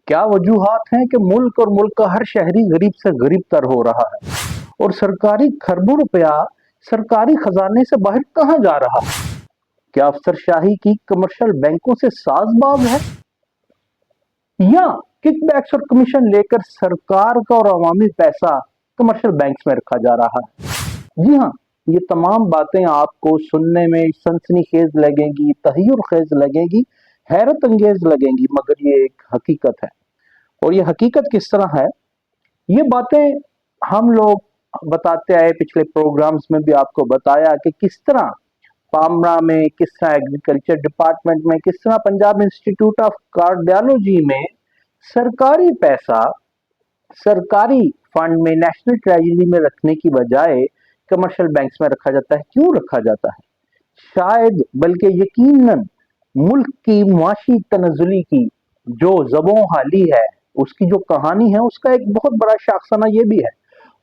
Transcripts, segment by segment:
क्या वजूहात हैं कि मुल्क और मुल्क का हर शहरी गरीब से गरीब तर हो रहा है और सरकारी खरबों रुपया सरकारी खजाने से बाहर कहां जा रहा है? क्या अफसरशाही की कमर्शियल बैंकों से साजबाज है या किकबैक्स और कमीशन लेकर सरकार का और अवामी पैसा कमर्शियल बैंक्स में रखा जा रहा है? जी हाँ, ये तमाम बातें आपको सुनने में सनसनीखेज लगेंगी, तहय्युर-खेज लगेंगी, हैरत अंगेज लगेंगी, मगर ये एक हकीकत है। और ये हकीकत किस तरह है, ये बातें हम लोग बताते आए, पिछले प्रोग्राम्स में भी आपको बताया कि किस तरह पामरा में, किस तरह एग्रीकल्चर डिपार्टमेंट में, किस तरह पंजाब इंस्टीट्यूट ऑफ कार्डियोलॉजी में सरकारी पैसा सरकारी फंड में, नेशनल ट्रेजरी में रखने की बजाय कमर्शियल बैंक्स में रखा जाता है। क्यों रखा जाता है? शायद, बल्कि यकीनन मुल्क की मुआशी तनज़ुली की जो ज़बों हाली है, उसकी जो कहानी है, उसका एक बहुत बड़ा शाखसाना ये भी है।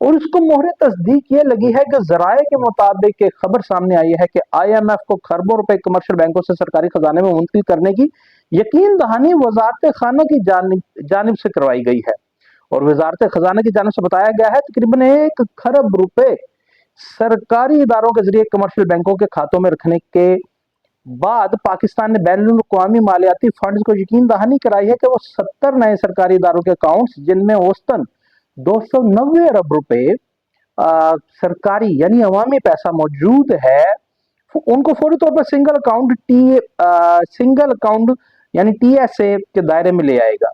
और उसको मोहर तस्दीक ये लगी है कि ज़राए के मुताबिक एक खबर सामने आई है कि IMF को खरबों रुपए कमर्शियल बैंकों से सरकारी खजाने में मुंतकिल करने की यकीन दहानी वजारत खाना की जानिब से करवाई गई है। और वजारत खजाना की जानिब से बताया गया है तकरीबन 1 खरब रुपए सरकारी इदारों के जरिए कमर्शियल बैंकों के खातों में रखने के बाद पाकिस्तान ने बैनुल अक़वामी मालियाती फंड्स को यकीन दहानी कराई है कि वो 70 नए सरकारी इदारों के अकाउंट्स, जिनमें औसतन 290 अरब रुपए सरकारी यानी अवामी पैसा मौजूद है, उनको फौरी तौर पर सिंगल अकाउंट यानी TSA के दायरे में ले आएगा।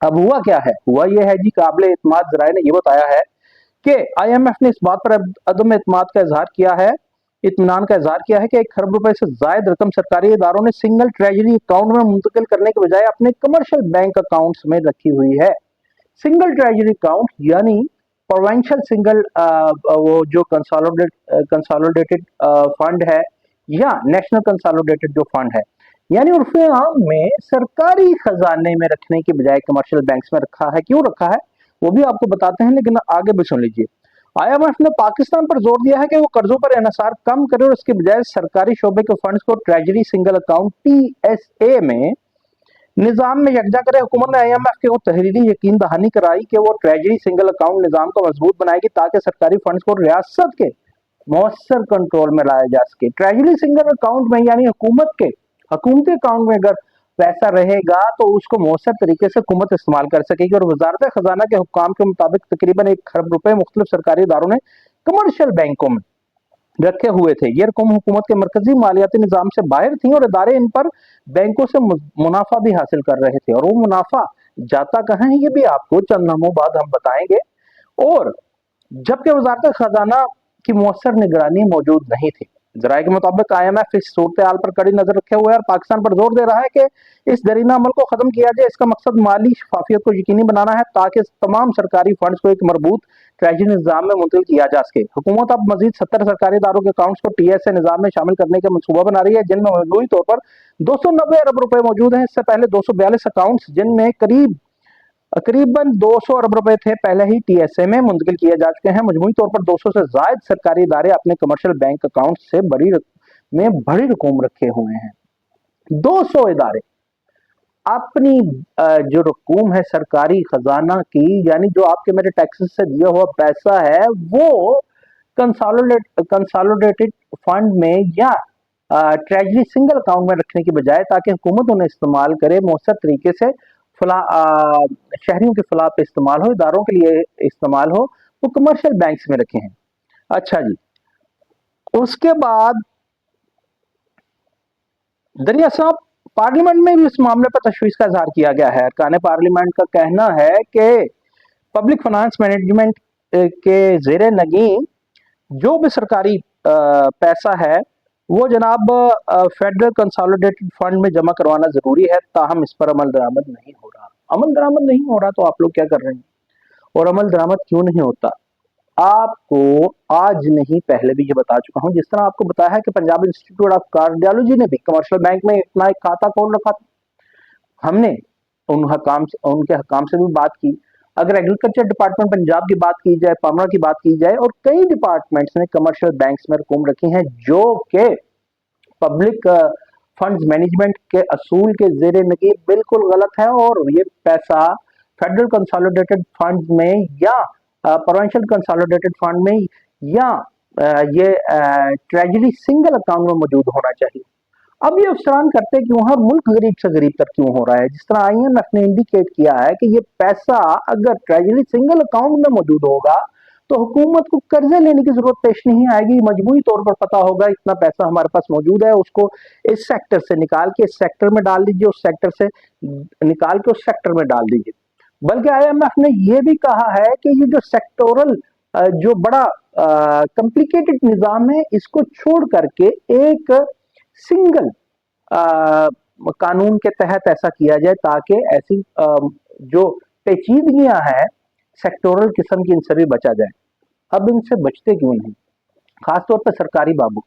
अब हुआ क्या है? हुआ यह है जी, काबिल एतमाद ज़राए ने यह बताया है कि IMF ने इस बात पर अदम एतमाद का इजहार किया है, इत्मीनान का इजहार किया है कि 1 खरब रुपए से जायद रकम सरकारी इदारों ने सिंगल ट्रेजरी अकाउंट में मुंतकिल करने के बजाय अपने कमर्शियल बैंक अकाउंट्स में रखी हुई है। सिंगल ट्रेजरी अकाउंट यानी प्रोविंशियल सिंगल वो जो कंसोलिडेटेड फंड है या नेशनल कंसोलिडेटेड जो फंड है, यानी उर्फ़े आम में सरकारी खजाने में रखने के बजाय कमर्शियल बैंक्स में रखा है। क्यों रखा है वो भी आपको बताते हैं, लेकिन आगे भी सुन लीजिए। IMF ने पाकिस्तान पर जोर दिया है कि वो कर्जों पर इन्हिसार कम करे और इसके बजाय सरकारी शोबे के फंड्स को ट्रेजरी सिंगल अकाउंट TSA में निजाम में यकजा करे। हुकूमत ने IMF के वो तहरीरी यकीन दहानी कराई कि वो ट्रेजरी सिंगल अकाउंट निजाम को मजबूत बनाएगी ताकि सरकारी फंड्स को रियासत के मौसर कंट्रोल में लाया जा सके। ट्रेजरी सिंगल अकाउंट में यानी हुकूमती अकाउंट में अगर पैसा रहेगा तो उसको मौसर तरीके से हुकूमत इस्तेमाल कर सकेगी। और वजारत खजाना के हुक्काम के मुताबिक तकरीबन 1 खरब रुपए मुख्तलिफ सरकारी इदारों ने कमर्शियल बैंकों में रखे हुए थे। ये रकम हुकूमत के मरकजी मालियाती निजाम से बाहर थी और इदारे इन पर बैंकों से मुनाफा भी हासिल कर रहे थे। और वो मुनाफा जाता कहाँ है ये भी आपको चंद लम्हों बाद हम बताएंगे। और जबकि वजारत खजाना की मौसर निगरानी मौजूद नहीं थी। जराये के मुताबिक IMF इस सूरत हाल पर कड़ी नजर रखे हुए है और पाकिस्तान पर जोर दे रहा है कि इस दरीना अमल को खत्म किया जाए। इसका मकसद माली शफाफियत को यकीनी बनाना है ताकि तमाम सरकारी फंड्स को एक मरबूत ट्रेजरी निजाम में मुंतकिल किया जा सके। हुकूमत अब मजीद 70 सरकारी इदारों के अकाउंट्स को TSA निजाम में शामिल करने का मनसूबा बना रही है, जिनमें मजमूई तौर पर 290 अरब रुपए मौजूद हैं। इससे पहले 242 अकाउंट्स, जिनमें करीबन 200 अरब रुपए थे, पहले ही TSA में मुंतकिल किए जा चुके हैं। मजमूई तौर पर 200 से जायद सरकारी इदारे अपने कमर्शियल बैंक अकाउंट से बड़ी रकम रखे हुए हैं। 200 इदारे अपनी जो रकूम है सरकारी खजाना की, यानी जो आपके मेरे टैक्सेस से दिया हुआ पैसा है, वो कंसोलिडेटेड फंड में या ट्रेजरी सिंगल अकाउंट में रखने की बजाय ताकि हुकूमत उन्हें इस्तेमाल करे, मौसर तरीके से शहरियों के फलाह पे इस्तेमाल हो, इदारों के लिए इस्तेमाल हो, वो कमर्शियल बैंक्स में रखे हैं। अच्छा जी, उसके बाद दरिया साहब पार्लियामेंट में भी इस मामले पर तशवीश का इजहार किया गया है। अरकान पार्लियामेंट का कहना है कि पब्लिक फाइनेंस मैनेजमेंट के जेर नगीन जो भी सरकारी पैसा है वो जनाब फेडरल कंसोलिडेटेड फंड में जमा करवाना जरूरी है, ताहम इस पर अमल दरामद नहीं हो रहा। अमल दरामद नहीं हो रहा तो आप लोग क्या कर रहे हैं? और अमल दरामद क्यों नहीं होता? आपको आज नहीं पहले भी ये बता चुका हूं। जिस तरह आपको बताया है कि पंजाब इंस्टीट्यूट ऑफ कार्डियोलॉजी ने भी कमर्शियल बैंक में अपना एक खाता खोल रखा था। हमने उनके हकाम से भी बात की। अगर एग्रीकल्चर डिपार्टमेंट पंजाब की बात की जाए, पामरा की बात की जाए, और कई डिपार्टमेंट्स ने कमर्शियल बैंक्स में रकूम रखी हैं जो कि पब्लिक फंड्स मैनेजमेंट के असूल के ज़ेरे नज़ीर बिल्कुल गलत है और ये पैसा फेडरल कंसोलिडेटेड फंड में या प्रोविंशियल कंसोलिडेटेड फंड में या ये ट्रेजरी सिंगल अकाउंट में मौजूद होना चाहिए। अब ये अफसरान करते क्यों हैं और मुल्क गरीब से गरीब तक क्यों हो रहा है? जिस तरह IMF ने इंडिकेट किया है कि ये पैसा अगर ट्रेजरी सिंगल अकाउंट में मौजूद होगा तो हुकूमत को कर्जे लेने की जरूरत पेश नहीं आएगी। मजबूरी तौर पर पता होगा इतना पैसा हमारे पास मौजूद है, उसको इस सेक्टर से निकाल के इस सेक्टर में डाल दीजिए, उस सेक्टर से निकाल के उस सेक्टर में डाल दीजिए। बल्कि IMF ने यह भी कहा है कि ये जो सेक्टोरल जो बड़ा कॉम्प्लिकेटेड निजाम है इसको छोड़ करके एक सिंगल कानून के तहत ऐसा किया जाए ताकि ऐसी जो पेचीदगियां हैं सेक्टोरल किस्म की इनसे भी बचा जाए। अब इनसे बचते क्यों नहीं? खासतौर पर सरकारी बाबू,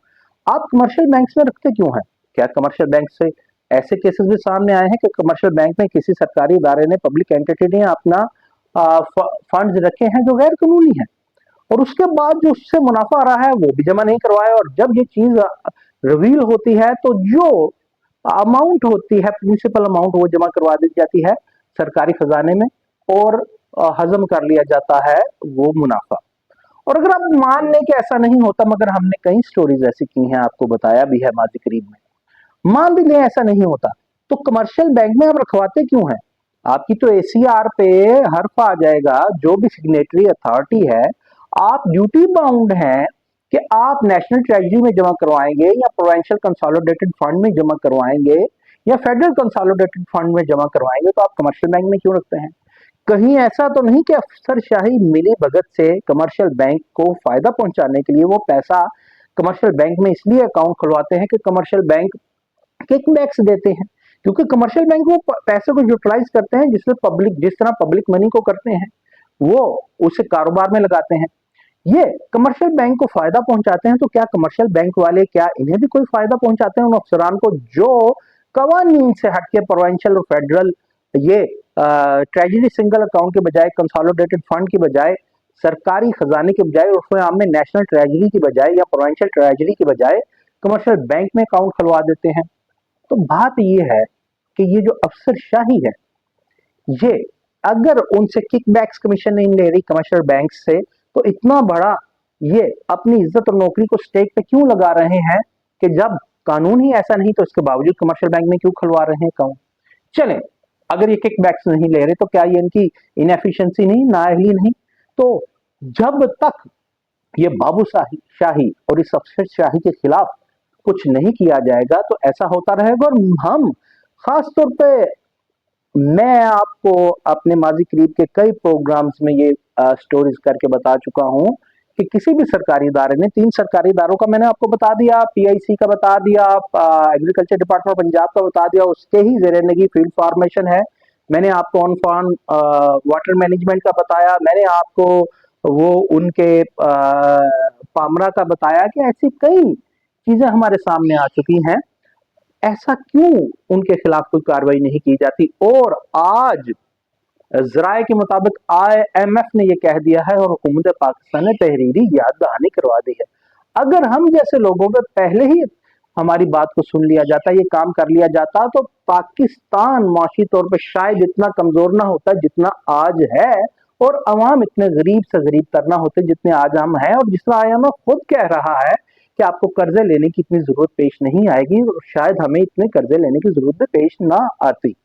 आप कमर्शियल बैंक्स में रखते क्यों हैं? क्या कमर्शियल बैंक से ऐसे केसेस भी सामने आए हैं कि कमर्शियल बैंक में किसी सरकारी इदारे ने, पब्लिक एंटिटी ने अपना फंड्स रखे हैं जो गैर कानूनी है और उसके बाद जो उससे मुनाफा आ रहा है वो भी जमा नहीं करवाया, और जब ये चीज रिवील होती है तो जो अमाउंट होती है, प्रिंसिपल अमाउंट, वो जमा करवा दी जाती है सरकारी खजाने में और हजम कर लिया जाता है वो मुनाफा। और अगर आप मान लें कि ऐसा नहीं होता, मगर हमने कई स्टोरीज ऐसी की हैं, आपको बताया भी है माजी करीब में, मान भी लें ऐसा नहीं होता तो कमर्शियल बैंक में आप रखवाते क्यों हैं? आपकी तो ACR पे हर्फ आ जाएगा, जो भी सिग्नेटरी अथॉरिटी है आप ड्यूटी बाउंड हैं कि आप नेशनल ट्रेजरी में जमा करवाएंगे या प्रोविंशियल कंसोलिडेटेड फंड में जमा करवाएंगे या फेडरल कंसोलिडेटेड फंड में जमा करवाएंगे, तो आप कमर्शियल बैंक में क्यों रखते हैं? कहीं ऐसा तो नहीं कि अफसरशाही मिली भगत से कमर्शियल बैंक को फायदा पहुंचाने के लिए वो पैसा कमर्शियल बैंक में इसलिए अकाउंट खुलवाते हैं कि कमर्शियल बैंक किकबैक्स देते हैं, क्योंकि कमर्शियल बैंक वो पैसे को यूटिलाइज करते हैं जिसमें पब्लिक, जिस तरह पब्लिक मनी को करते हैं वो उसे कारोबार में लगाते हैं। ये कमर्शियल बैंक को फायदा पहुंचाते हैं, तो क्या कमर्शियल बैंक वाले, क्या इन्हें भी कोई फायदा पहुंचाते हैं उन अफसरान को जो कवानीन से हटके प्रोविंशियल और फेडरल ये ट्रेजरी सिंगल अकाउंट के बजाय, कंसोलिडेटेड फंड की बजाय, सरकारी खजाने के बजाय, उसमें आम में नेशनल ट्रेजरी की बजाय या प्रोविंशियल ट्रेजरी की बजाय कमर्शियल बैंक में अकाउंट खुलवा देते हैं? तो बात ये है कि ये जो अफसरशाही है, ये अगर उनसे किकबैक्स कमीशन नहीं ले रही कमर्शियल बैंक से, तो इतना बड़ा ये अपनी इज्जत और नौकरी को स्टेक पे क्यों लगा रहे हैं कि जब कानून ही ऐसा नहीं तो इसके बावजूद कमर्शियल बैंक में क्यों खुलवा रहे हैं अकाउंट? चले, अगर ये किकबैक्स नहीं ले रहे तो क्या ये इनकी इनएफिशिएंसी नहीं, नाअहली नहीं? तो जब तक ये बाबूशाही शाही और इस अफसरशाही के खिलाफ कुछ नहीं किया जाएगा तो ऐसा होता रहेगा। और हम खास तौर पे, मैं आपको अपने माजी करीब के कई प्रोग्राम्स में ये स्टोरीज करके बता चुका हूं कि किसी भी सरकारी इदारे ने, 3 सरकारी इदारों का मैंने आपको बता दिया, PIC का बता दिया, एग्रीकल्चर डिपार्टमेंट पंजाब का बता दिया, उसके ही ज़ेरे नगी फील्ड फार्मेशन है, मैंने आपको ऑन फार्म वाटर मैनेजमेंट का बताया, मैंने आपको वो उनके पामरा का बताया कि ऐसी कई चीजें हमारे सामने आ चुकी हैं। ऐसा क्यों उनके खिलाफ कोई कार्रवाई नहीं की जाती? और आज जराए के मुताबिक IMF ने यह कह दिया है और हुकूमत पाकिस्तान ने तहरीरी याद दहानी करवा दी है। अगर हम जैसे लोगों पे पहले ही हमारी बात को सुन लिया जाता, ये काम कर लिया जाता, तो पाकिस्तान माशी तौर पे शायद इतना कमजोर ना होता जितना आज है, और अवाम इतने गरीब से गरीब तर ना होते जितने आज हम हैं। और जिस तरह IMF खुद कह रहा है कि आपको कर्जे लेने की इतनी जरूरत पेश नहीं आएगी, और शायद हमें इतने कर्जे लेने की जरूरत भी पेश ना आती।